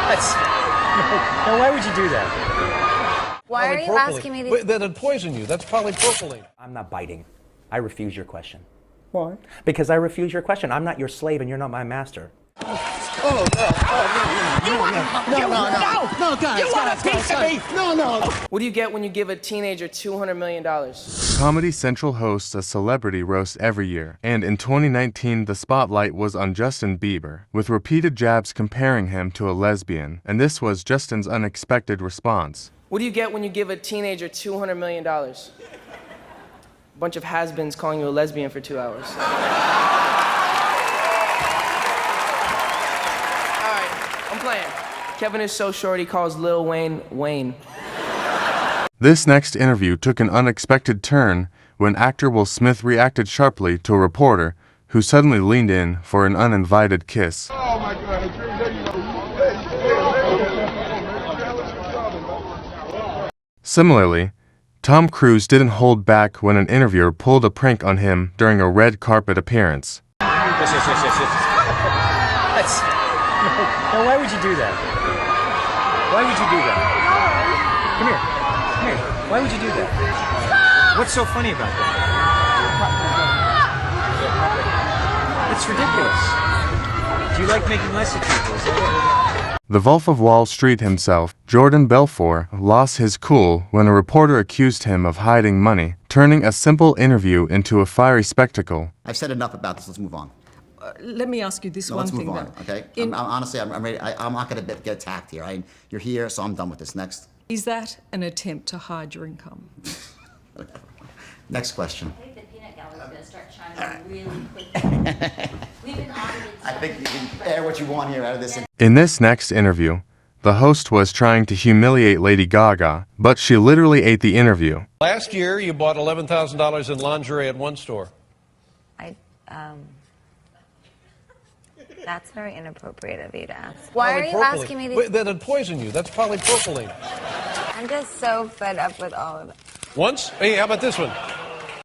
That's... Now, why would you do that? Why are you asking me these? That'd poison you. That's polypropylene. I'm not biting. I refuse your question. Why? Because I refuse your question. I'm not your slave and you're not my master. Oh, no, guys. You want a piece of me? No. What do you get when you give a teenager $200 million? Comedy Central hosts a celebrity roast every year, and in 2019 the spotlight was on Justin Bieber, with repeated jabs comparing him to a lesbian, and this was Justin's unexpected response. What do you get when you give a teenager $200 million? A bunch of has-beens calling you a lesbian for 2 hours. I'm playing. Kevin is so short he calls Lil Wayne Wayne. This next interview took an unexpected turn when actor Will Smith reacted sharply to a reporter who suddenly leaned in for an uninvited kiss. Oh my God. Similarly, Tom Cruise didn't hold back when an interviewer pulled a prank on him during a red carpet appearance. That's... Now, why would you do that? Why would you do that? Come here. Why would you do that? What's so funny about that? It's ridiculous. Do you like making less of people? Is that it? The Wolf of Wall Street himself, Jordan Belfort, lost his cool when a reporter accused him of hiding money, turning a simple interview into a fiery spectacle. I've said enough about this. Let's move on. Let me ask you this one thing. Let's move on, okay? Honestly, I'm ready. I'm not going to get attacked here. You're here, so I'm done with this. Next. Is that an attempt to hide your income? Next question. I think the peanut gallery is going to start shining really quickly. We've been audited. I think you can air what you want here out of this. In this next interview, the host was trying to humiliate Lady Gaga, but she literally ate the interview. Last year, you bought $11,000 in lingerie at one store. That's very inappropriate of you to ask. Why are you asking me these? That'd poison you. That's polypropylene. I'm just so fed up with all of it. Once? Hey, how about this one?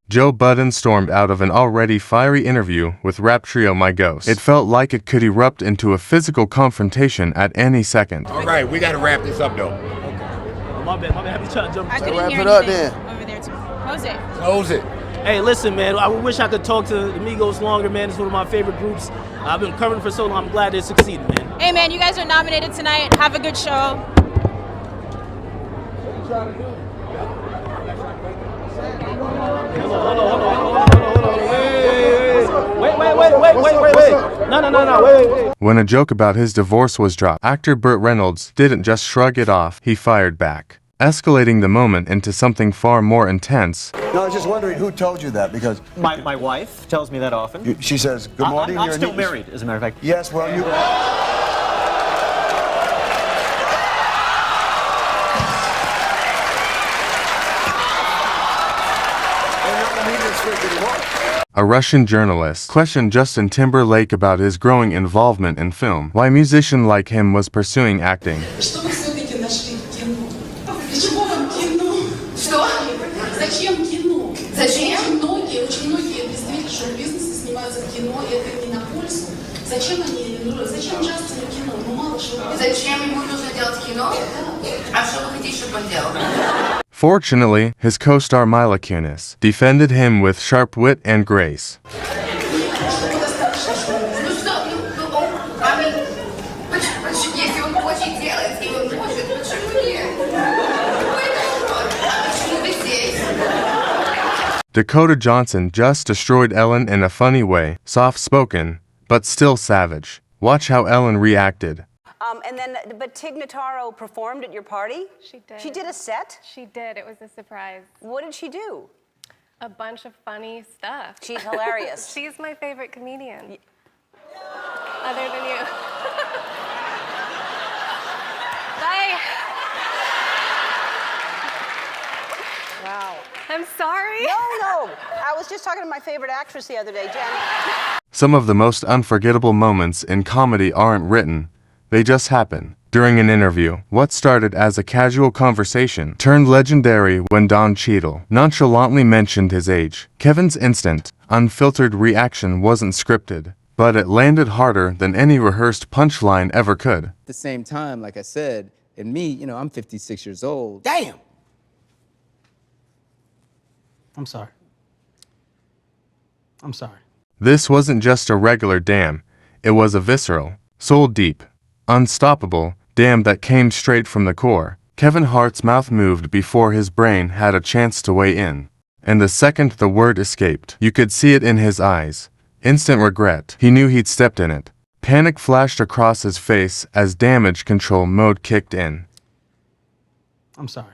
Joe Budden stormed out of an already fiery interview with rap trio My Ghost. It felt like it could erupt into a physical confrontation at any second. All right, we got to wrap this up, though. Okay. My bad. Happy to jump. I couldn't wrap hear it up anything then. over there. Close it. Close it. Hey, listen, man. I wish I could talk to the Migos longer, man. It's one of my favorite groups. I've been covering for so long. I'm glad they succeeded, man. Hey, man, you guys are nominated tonight. Have a good show. Hold on. Wait. No. Wait. When a joke about his divorce was dropped, actor Burt Reynolds didn't just shrug it off, he fired back, escalating the moment into something far more intense. No, I was just wondering who told you that, because... My wife tells me that often. She says, good morning. I'm still married, as a matter of fact. Yes, well, you... A Russian journalist questioned Justin Timberlake about his growing involvement in film, why a musician like him was pursuing acting. Fortunately, his co-star Mila Kunis defended him with sharp wit and grace. Dakota Johnson just destroyed Ellen in a funny way, soft-spoken, but still savage. Watch how Ellen reacted. But Tig Notaro performed at your party? She did. She did a set? She did. It was a surprise. What did she do? A bunch of funny stuff. She's hilarious. She's my favorite comedian. Other than you. Bye. Wow. I'm sorry. No. I was just talking to my favorite actress the other day, Jen. Some of the most unforgettable moments in comedy aren't written. They just happen. During an interview, what started as a casual conversation turned legendary when Don Cheadle nonchalantly mentioned his age. Kevin's instant, unfiltered reaction wasn't scripted, but it landed harder than any rehearsed punchline ever could. At the same time, like I said, and me, you know, I'm 56 years old. Damn. I'm sorry. I'm sorry. This wasn't just a regular damn, it was a visceral, soul-deep, unstoppable damn that came straight from the core. Kevin Hart's mouth moved before his brain had a chance to weigh in. And the second the word escaped, you could see it in his eyes. Instant regret. He knew he'd stepped in it. Panic flashed across his face as damage control mode kicked in. I'm sorry.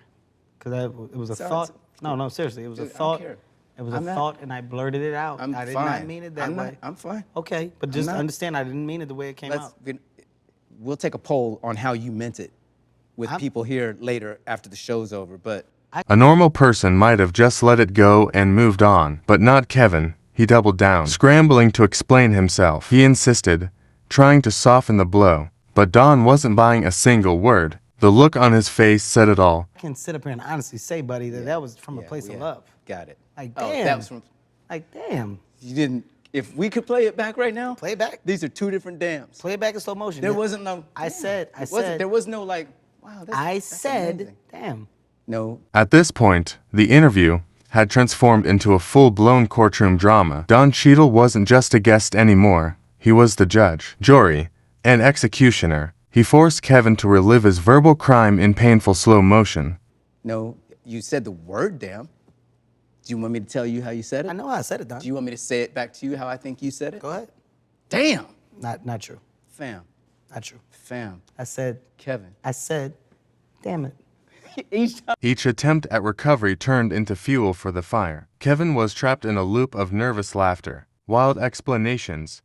Because it was a thought. No, seriously. It was a thought. It was a thought, and I blurted it out. I did not mean it that way. I'm fine. Okay, but just understand, I didn't mean it the way it came out. We'll take a poll on how you meant it with people here later after the show's over, but... A normal person might have just let it go and moved on, but not Kevin. He doubled down, scrambling to explain himself. He insisted, trying to soften the blow, but Don wasn't buying a single word. The look on his face said it all. I can sit up here and honestly say, buddy, that was from a place of love. Got it. Like, Oh, damn. that was from... Like, damn. You didn't... If we could play it back right now... Play it back. These are two different dams. Play it back in slow motion. There wasn't no... I said... There was no like, wow, that's amazing. Damn. No. At this point, the interview had transformed into a full-blown courtroom drama. Don Cheadle wasn't just a guest anymore. He was the judge, jury, and executioner. He forced Kevin to relive his verbal crime in painful slow motion. No, you said the word damn. Do you want me to tell you how you said it? I know how I said it, Don. Do you want me to say it back to you how I think you said it? Go ahead. Damn. Not true. Fam. Not true. Fam. I said... Kevin. I said, damn it. Each attempt at recovery turned into fuel for the fire. Kevin was trapped in a loop of nervous laughter, wild explanations,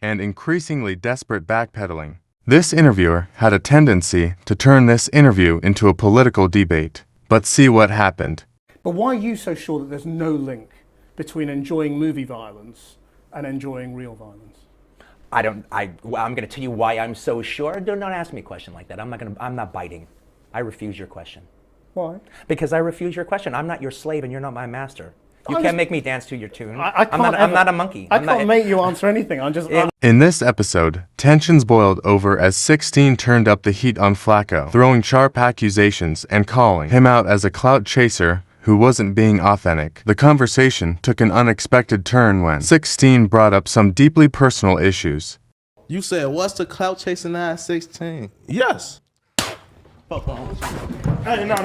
and increasingly desperate backpedaling. This interviewer had a tendency to turn this interview into a political debate. But see what happened. But why are you so sure that there's no link between enjoying movie violence and enjoying real violence? I'm going to tell you why I'm so sure. Don't ask me a question like that. I'm not biting. I refuse your question. Why? Because I refuse your question. I'm not your slave and you're not my master. You can't make me dance to your tune. I'm not a monkey. I can't make you answer anything. In this episode, tensions boiled over as 16 turned up the heat on Flacco, throwing sharp accusations and calling him out as a clout chaser who wasn't being authentic. The conversation took an unexpected turn when 16 brought up some deeply personal issues. You said, what's the clout chasing ass 16? Yes. Hey, no.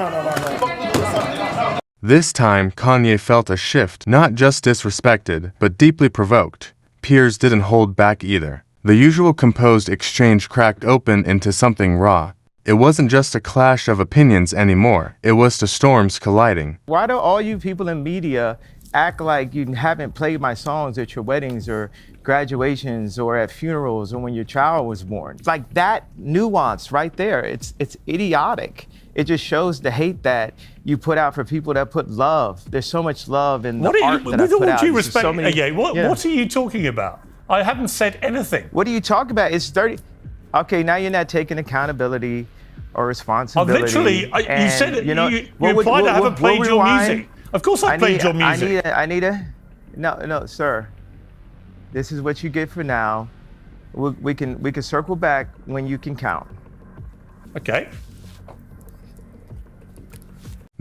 This time, Kanye felt a shift, not just disrespected, but deeply provoked. Peers didn't hold back either. The usual composed exchange cracked open into something raw. It wasn't just a clash of opinions anymore. It was two storms colliding. Why do all you people in media act like you haven't played my songs at your weddings or graduations or at funerals or when your child was born? Like that nuance right there, it's idiotic. It just shows the hate that you put out for people that put love. There's so much love in the art that I put out. With all due respect, so many, what are you talking about? I haven't said anything. What are you talking about? It's 30. Okay, now you're not taking accountability or responsibility. Literally, you said it. You implied I haven't played your music. Of course I played your music. No, sir. This is what you get for now. We can circle back when you can count. Okay.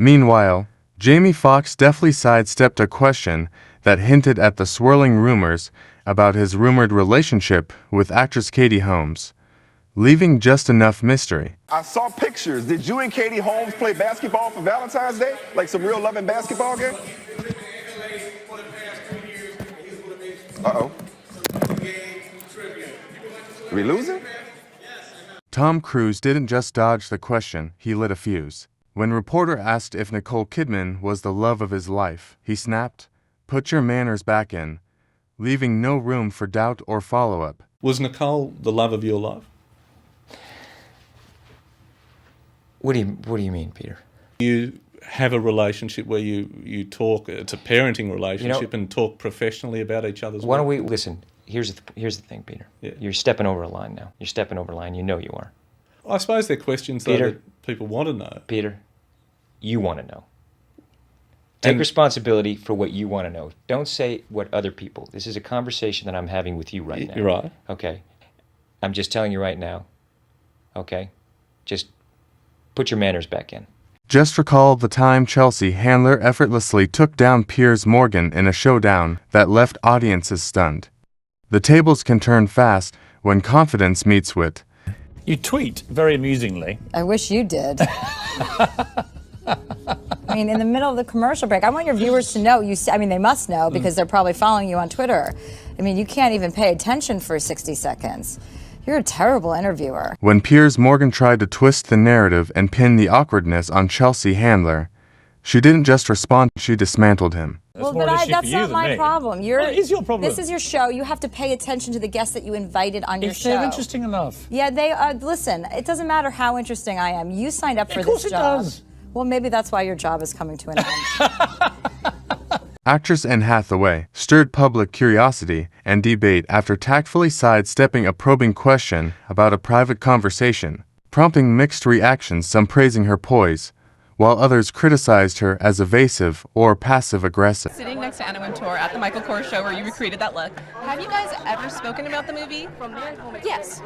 Meanwhile, Jamie Foxx deftly sidestepped a question that hinted at the swirling rumors about his rumored relationship with actress Katie Holmes, leaving just enough mystery. I saw pictures. Did you and Katie Holmes play basketball for Valentine's Day? Like some real loving basketball game? Uh-oh. Are we losing? Tom Cruise didn't just dodge the question, he lit a fuse. When reporter asked if Nicole Kidman was the love of his life, he snapped, "Put your manners back in," leaving no room for doubt or follow-up. Was Nicole the love of your life? What do you mean, Peter? You have a relationship where you talk, it's a parenting relationship, and talk professionally about each other's Why work. don't we, listen, here's the thing, Peter. Yeah. You're stepping over a line now. You're stepping over a line, you know you are. I suppose they're questions, though, that people want to know. Peter, you want to know. Take responsibility for what you want to know. Don't say what other people. This is a conversation that I'm having with you right now. You're right. Okay. I'm just telling you right now. Okay? Just put your manners back in. Just recall the time Chelsea Handler effortlessly took down Piers Morgan in a showdown that left audiences stunned. The tables can turn fast when confidence meets wit. You tweet very amusingly. I wish you did. I mean, in the middle of the commercial break, I want your viewers to know, they must know because they're probably following you on Twitter. I mean, you can't even pay attention for 60 seconds. You're a terrible interviewer. When Piers Morgan tried to twist the narrative and pin the awkwardness on Chelsea Handler, she didn't just respond, she dismantled him. Well, but that's not my problem. It is your problem. This is your show. You have to pay attention to the guests that you invited on your show. If they're interesting enough. Yeah, they listen, it doesn't matter how interesting I am. You signed up for this job. Of course it does. Well, maybe that's why your job is coming to an end. Actress Anne Hathaway stirred public curiosity and debate after tactfully sidestepping a probing question about a private conversation, prompting mixed reactions, some praising her poise, while others criticized her as evasive or passive-aggressive. Sitting next to Anna Wintour at the Michael Kors show where you recreated that look. Have you guys ever spoken about the movie? Yes.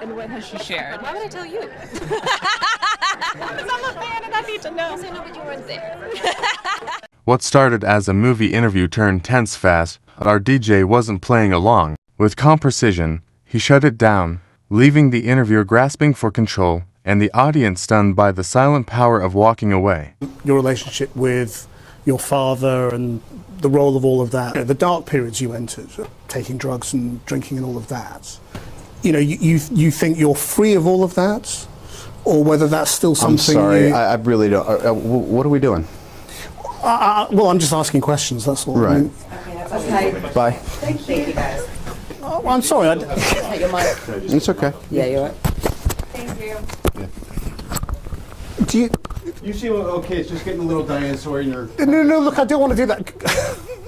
And what has she shared? Why would I tell you? Because I'm a fan and I need to know. Yes, I know, but you weren't there. What started as a movie interview turned tense fast, but our DJ wasn't playing along. With calm precision, he shut it down, leaving the interviewer grasping for control and the audience stunned by the silent power of walking away. Your relationship with your father and the role of all of that, the dark periods you entered, taking drugs and drinking and all of that, you think you're free of all of that? Or whether that's still something. I'm sorry, I really don't. What are we doing? Well, I'm just asking questions, that's all. Right. I mean, Okay, that's okay. Bye. Thank you guys. Oh, I'm sorry. Take your mic. It's okay. Yeah, you're right. Thank you. Do you? You seem okay. It's just getting a little dinosaur in your. No, look, I don't want to do that.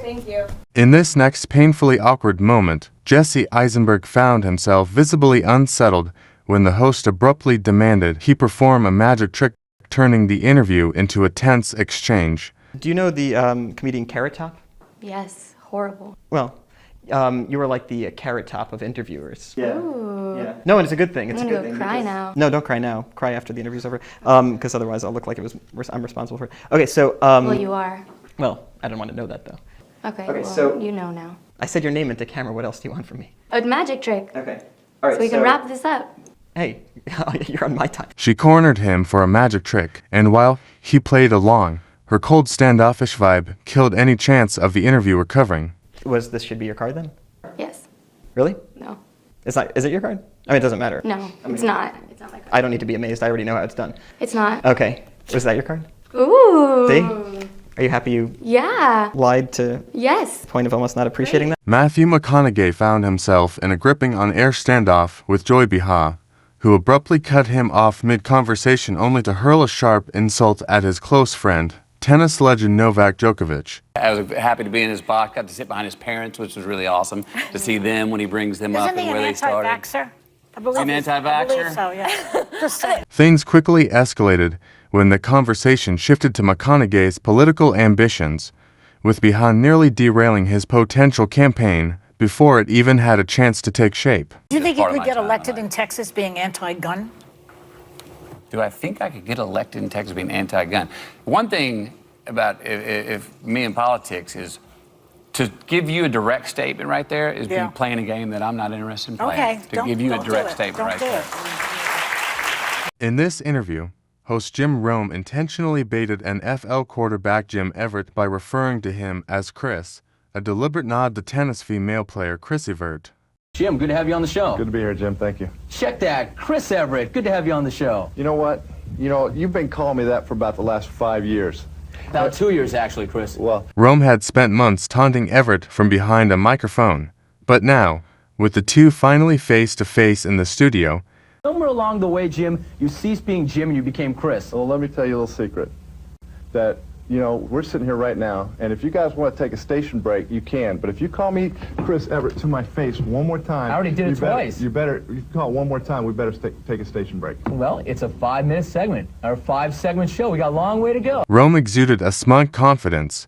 Thank you. In this next painfully awkward moment, Jesse Eisenberg found himself visibly unsettled when the host abruptly demanded he perform a magic trick, turning the interview into a tense exchange. Do you know the comedian Carrot Top? Yes, horrible. Well, you were like the Carrot Top of interviewers. Ooh. Yeah. No, and it's a good thing. It's I'm a good gonna thing. go cry now. No, don't cry now. Cry after the interview's over, because otherwise I'll look like I'm responsible for it. Okay, so. Well, you are. Well, I don't want to know that though. Okay, Okay, well, so- you know now. I said your name into camera. What else do you want from me? A magic trick. Okay. All right. So we can wrap this up. Hey, you're on my time. She cornered him for a magic trick, and while he played along, her cold standoffish vibe killed any chance of the interview recovering. This should be your card then? Yes. Really? No. It's not. Is it your card? I mean, it doesn't matter. No, it's not. It's not my card. I don't need to be amazed. I already know how it's done. It's not. Okay. Was that your card? Ooh. See? Are you happy you Yeah. lied to Yes. the point of almost not appreciating that? Matthew McConaughey found himself in a gripping on-air standoff with Joy Behar, who abruptly cut him off mid-conversation only to hurl a sharp insult at his close friend, tennis legend Novak Djokovic. I was happy to be in his box, got to sit behind his parents, which was really awesome to see them when he brings them up and where they started. Anti-vaxxer? I believe An anti-vaxxer? I believe so, yeah. Just saying. Things quickly escalated when the conversation shifted to McConaughey's political ambitions, with Behar nearly derailing his potential campaign before it even had a chance to take shape. Do you think you could get elected in Texas being anti-gun? Do I think I could get elected in Texas being anti-gun? One thing about if me in politics is to give you a direct statement right there is be playing a game that I'm not interested in playing. Okay, To give you a direct statement right there. In this interview, host Jim Rome intentionally baited an FL quarterback Jim Everett by referring to him as Chris, a deliberate nod to tennis female player Chris Evert. Jim, good to have you on the show. Good to be here, Jim. Thank you. Check that. Chris Everett, good to have you on the show. You know what? You've been calling me that for about the last 5 years. About 2 years, actually, Chris. Well, Rome had spent months taunting Everett from behind a microphone, but now, with the two finally face-to-face in the studio, somewhere along the way, Jim, you ceased being Jim and you became Chris. well, let me tell you a little secret. That you know, we're sitting here right now, and if you guys want to take a station break, you can. But if you call me Chris Everett to my face one more time, I already did it twice. You call it one more time. We better take a station break. Well, it's a 5-minute segment, or 5-segment show. We got a long way to go. Rome exuded a smug confidence,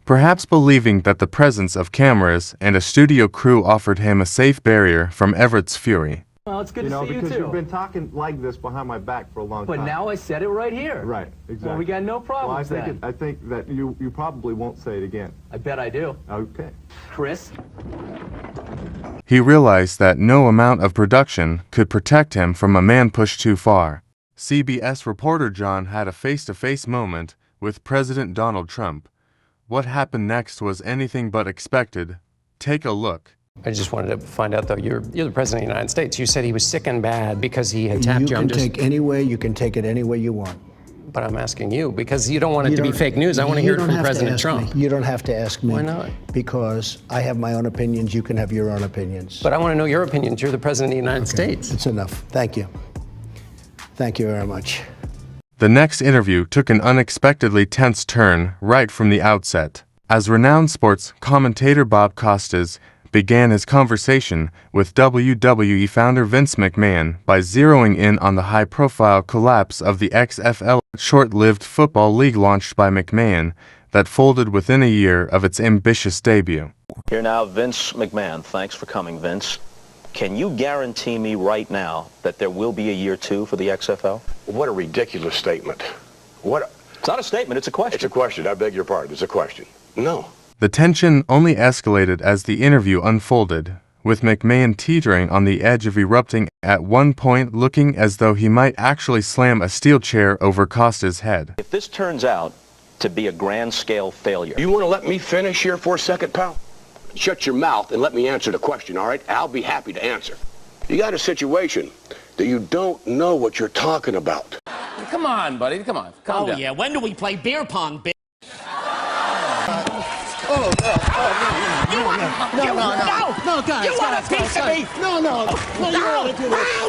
perhaps believing that the presence of cameras and a studio crew offered him a safe barrier from Everett's fury. Well, it's good to see you because too. you've been talking like this behind my back for a long time. But now I said it right here. Right, exactly. Well, we got no problems then. I think that you probably won't say it again. I bet I do. Okay. Chris? He realized that no amount of production could protect him from a man pushed too far. CBS reporter John had a face-to-face moment with President Donald Trump. What happened next was anything but expected. Take a look. I just wanted to find out, though, you're the President of the United States. You said he was sick and bad because he had tapped you. You can take any way, you can take it any way you want. But I'm asking you, because you don't want it to be fake news. I want to hear it from President Trump. You don't have to ask me. Why not? Because I have my own opinions, you can have your own opinions. But I want to know your opinions. You're the President of the United States. It's enough. Thank you. Thank you very much. The next interview took an unexpectedly tense turn right from the outset, as renowned sports commentator Bob Costas began his conversation with WWE founder Vince McMahon by zeroing in on the high-profile collapse of the XFL, short-lived football league launched by McMahon that folded within a year of its ambitious debut. Here now, Vince McMahon. Thanks for coming, Vince. Can you guarantee me right now that there will be a year 2 for the XFL? What a ridiculous statement. It's not a statement, it's a question. It's a question. I beg your pardon. It's a question. No. The tension only escalated as the interview unfolded, with McMahon teetering on the edge of erupting, at one point looking as though he might actually slam a steel chair over Costa's head. If this turns out to be a grand-scale failure... You want to let me finish here for a second, pal? Shut your mouth and let me answer the question, all right? I'll be happy to answer. You got a situation that you don't know what you're talking about. Come on, buddy. Come on. Calm down. Yeah, when do we play beer pong, bitch? No, guys. You want a piece of me? No, you want to do this.